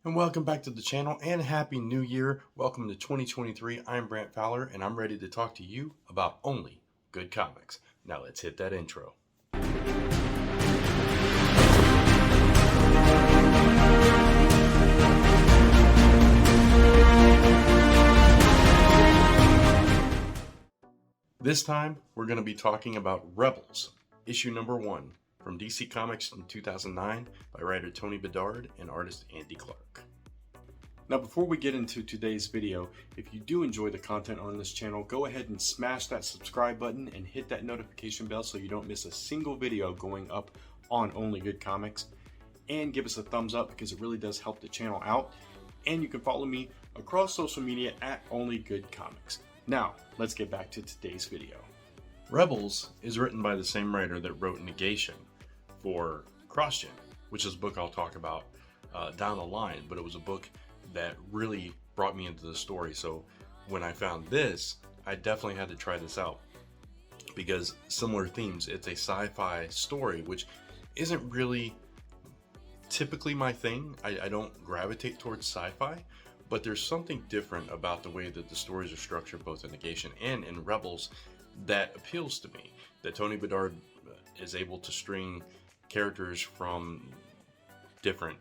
And welcome back to the channel and Happy New Year. Welcome to 2023. I'm Brant Fowler and I'm ready to talk to you about only good comics. Now let's hit that intro. This time we're going to be talking about Rebels, issue number 1 from DC Comics in 2009 by writer Tony Bedard and artist Andy Clark. Now before we get into today's video, if you do enjoy the content on this channel, go ahead and smash that subscribe button and hit that notification bell so you don't miss a single video going up on Only Good Comics. And give us a thumbs up because it really does help the channel out. And you can follow me across social media at Only Good Comics. Now, let's get back to today's video. Rebels is written by the same writer that wrote Negation for CrossGen, which is a book I'll talk about down the line, but it was a book that really brought me into the story. So when I found this, I definitely had to try this out because similar themes. It's a sci-fi story, which isn't really typically my thing. I don't gravitate towards sci-fi, but there's something different about the way that the stories are structured, both in Negation and in Rebels, that appeals to me. That Tony Bedard is able to string characters from different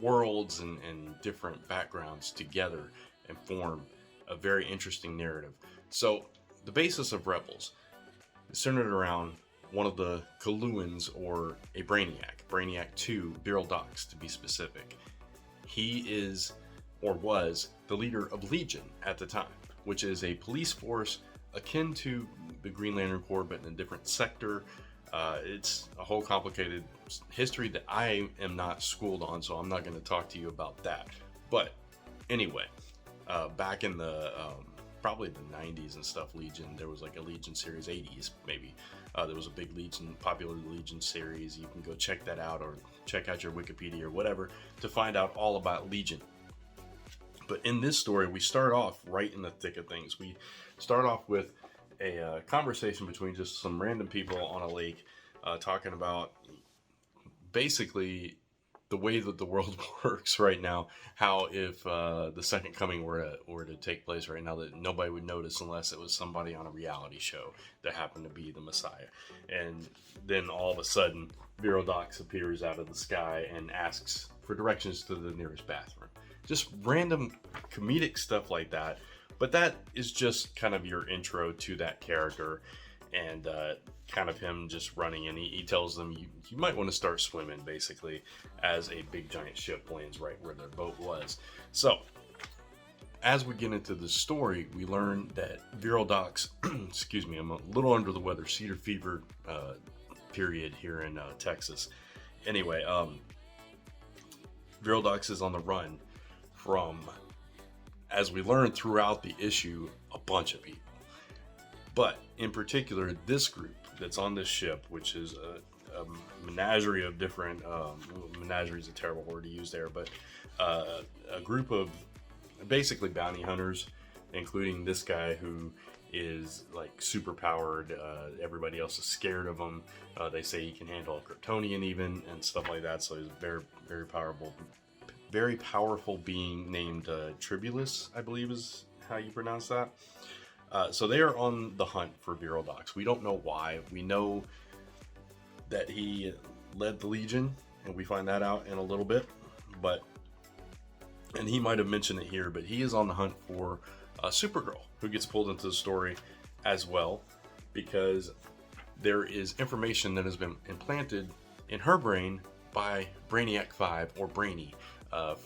worlds and different backgrounds together and form a very interesting narrative. So the basis of Rebels is centered around one of the l.e.g.i.o.n, or a Brainiac 2, Vril Dox to be specific. He is, or was, the leader of Legion at the time, which is a police force akin to the Green Lantern Corps, but in a different sector. It's a whole complicated history that I am not schooled on, so I'm not going to talk to you about that. But anyway, back in the probably the 90s and stuff, Legion, there was like a Legion series, 80s maybe. There was a big popular Legion series. You can go check that out or check out your Wikipedia or whatever to find out all about Legion. But in this story, we start off right in the thick of things. We start off with a conversation between just some random people on a lake talking about basically the way that the world works right now. How if the second coming were to take place right now, that nobody would notice unless it was somebody on a reality show that happened to be the Messiah. And then all of a sudden, Vril Dox appears out of the sky and asks for directions to the nearest bathroom. Just random comedic stuff like that. But that is just kind of your intro to that character and kind of him just running. And he tells them you might want to start swimming, basically, as a big giant ship lands right where their boat was. So as we get into the story, we learn that Vril Dox, excuse me, I'm a little under the weather, cedar fever period here in Texas. Anyway, Vril Dox is on the run from, as we learn throughout the issue, a bunch of people. But in particular, this group that's on this ship, which is a menagerie of different, menagerie is a terrible word to use there, but a group of basically bounty hunters, including this guy who is like super powered. Everybody else is scared of him. They say he can handle a Kryptonian even and stuff like that. So he's a very, very powerful being named Tribulus, I believe is how you pronounce that. So they are on the hunt for Vril Dox. We don't know why. We know that he led the Legion, and we find that out in a little bit. And he might have mentioned it here, but he is on the hunt for Supergirl, who gets pulled into the story as well, because there is information that has been implanted in her brain by Brainiac 5, or Brainy,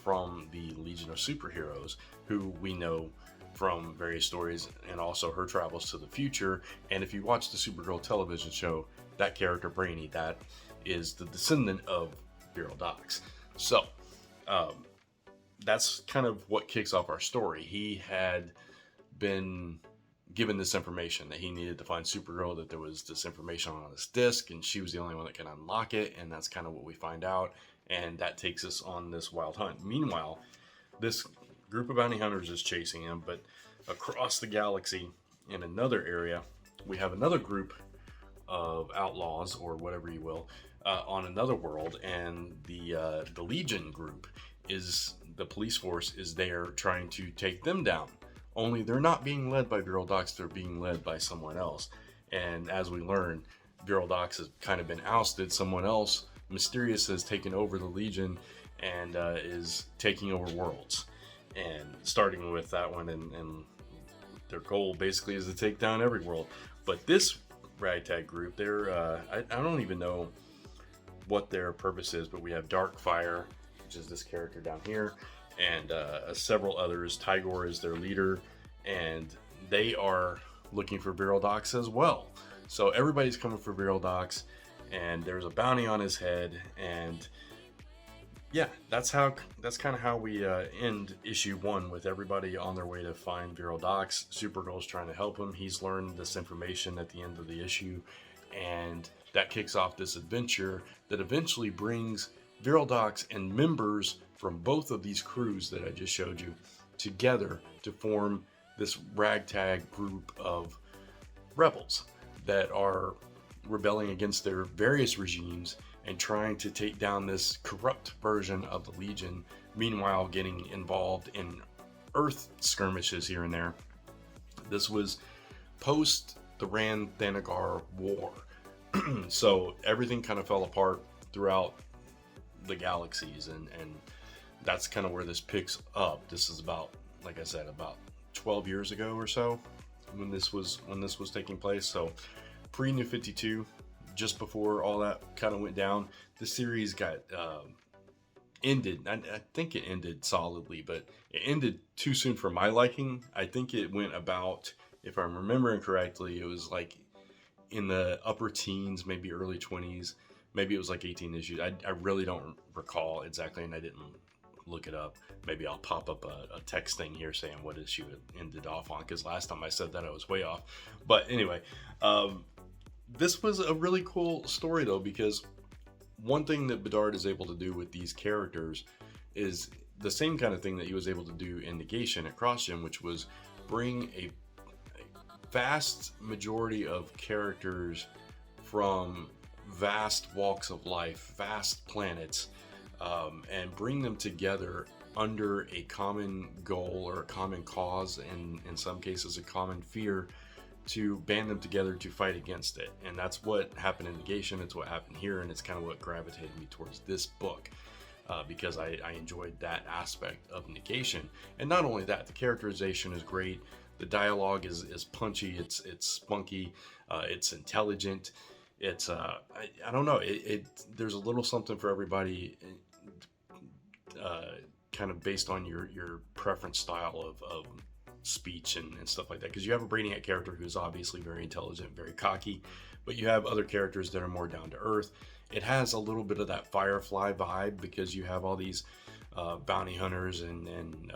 from the Legion of Superheroes, who we know from various stories, and also her travels to the future. And if you watch the Supergirl television show, that character Brainy, that is the descendant of Vril Dox. So that's kind of what kicks off our story. He had been given this information that he needed to find Supergirl, that there was this information on this disc and she was the only one that can unlock it, and that's kind of what we find out, and that takes us on this wild hunt. Meanwhile, this group of bounty hunters is chasing him, but across the galaxy in another area, we have another group of outlaws, or whatever you will, on another world, and the Legion group is the police force is there trying to take them down. Only they're not being led by Vril Dox, they're being led by someone else. And as we learn, Vril Dox has kind of been ousted. Someone else, mysterious, has taken over the Legion and is taking over worlds. And starting with that one, and their goal basically is to take down every world. But this ragtag group, they're, I don't even know what their purpose is, but we have Darkfire, which is this character down here, and several others. Tigor is their leader, and they are looking for Vril Dox as well. So everybody's coming for Vril Dox, and there's a bounty on his head, and yeah, that's kind of how we end issue 1, with everybody on their way to find Vril Dox. Supergirl's trying to help him. He's learned this information at the end of the issue, and that kicks off this adventure that eventually brings Vril Dox and members from both of these crews that I just showed you together to form this ragtag group of rebels that are rebelling against their various regimes and trying to take down this corrupt version of the Legion, meanwhile getting involved in Earth skirmishes here and there. This was post the Rann-Thanagar War. So everything kind of fell apart throughout the galaxies, and that's kind of where this picks up. This is about, like I said, about 12 years ago or so when this was taking place. So pre-New 52, just before all that kind of went down, the series got ended. I think it ended solidly, but it ended too soon for my liking. I think it went about, if I'm remembering correctly, it was like in the upper teens, maybe early 20s. Maybe it was like 18 issues. I really don't recall exactly, and I didn't look it up. Maybe I'll pop up a text thing here saying what issue it ended off on, because last time I said that I was way off. But anyway, this was a really cool story though, because one thing that Bedard is able to do with these characters is the same kind of thing that he was able to do in Negation at CrossGen, which was bring a vast majority of characters from vast walks of life, vast planets, and bring them together under a common goal or a common cause, and in some cases a common fear, to band them together to fight against it. And that's what happened in Negation. It's what happened here, and it's kind of what gravitated me towards this book, because I enjoyed that aspect of Negation. And not only that, the characterization is great. The dialogue is punchy, it's spunky, it's intelligent. It's I don't know, there's a little something for everybody, kind of based on your preference style of speech and stuff like that. Because you have a Brainiac character who's obviously very intelligent, very cocky, but you have other characters that are more down to earth. It has a little bit of that Firefly vibe, because you have all these bounty hunters and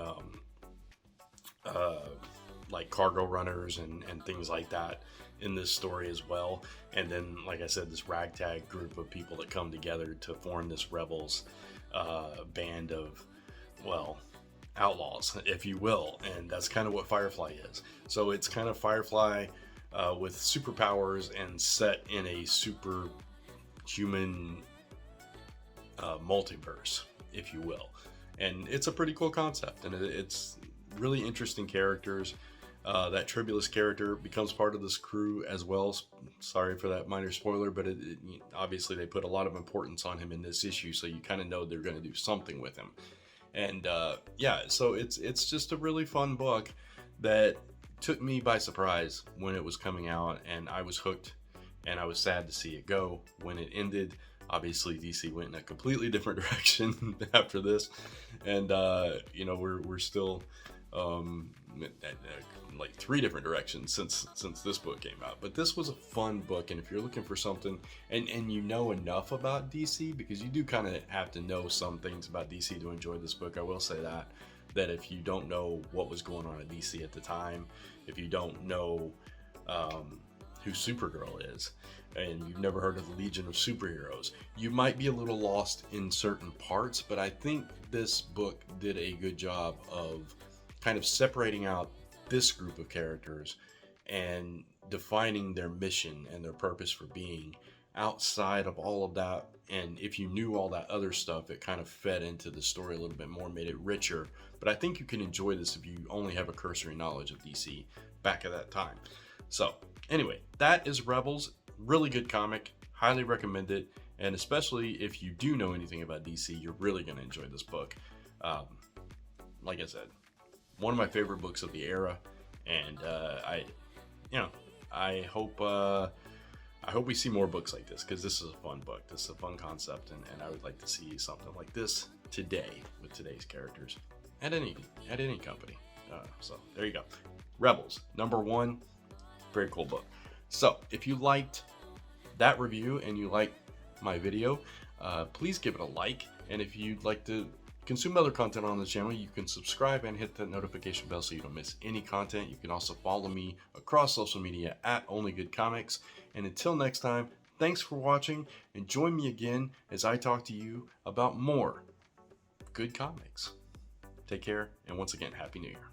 like cargo runners and things like that in this story as well. And then, like I said, this ragtag group of people that come together to form this rebels band of, well, outlaws, if you will. And that's kind of what Firefly is. So it's kind of Firefly with superpowers and set in a superhuman multiverse, if you will. And it's a pretty cool concept, and it's really interesting characters. That Tribulus character becomes part of this crew as well. Sorry for that minor spoiler, but obviously they put a lot of importance on him in this issue, so you kind of know they're going to do something with him. And yeah, so it's just a really fun book that took me by surprise when it was coming out, and I was hooked, and I was sad to see it go when it ended. Obviously, DC went in a completely different direction after this, and you know, we're still like 3 different directions since this book came out. But this was a fun book, and if you're looking for something, and you know enough about DC, because you do kind of have to know some things about DC to enjoy this book. I will say that if you don't know what was going on at DC at the time, if you don't know who Supergirl is, and you've never heard of the Legion of Superheroes, you might be a little lost in certain parts. But I think this book did a good job of kind of separating out this group of characters and defining their mission and their purpose for being outside of all of that. And if you knew all that other stuff, it kind of fed into the story a little bit more, made it richer. But I think you can enjoy this if you only have a cursory knowledge of DC back at that time. So anyway, that is Rebels. Really good comic. Highly recommend it. And especially if you do know anything about DC, you're really going to enjoy this book. Like I said, one of my favorite books of the era. And I hope we see more books like this, because this is a fun book. This is a fun concept, and I would like to see something like this today with today's characters at any company. So there you go. Rebels, #1, very cool book. So if you liked that review and you like my video, please give it a like. And if you'd like to consume other content on the channel, you can subscribe and hit that notification bell so you don't miss any content. You can also follow me across social media at Only Good Comics. And until next time, thanks for watching, and join me again as I talk to you about more good comics. Take care, and once again, Happy New Year.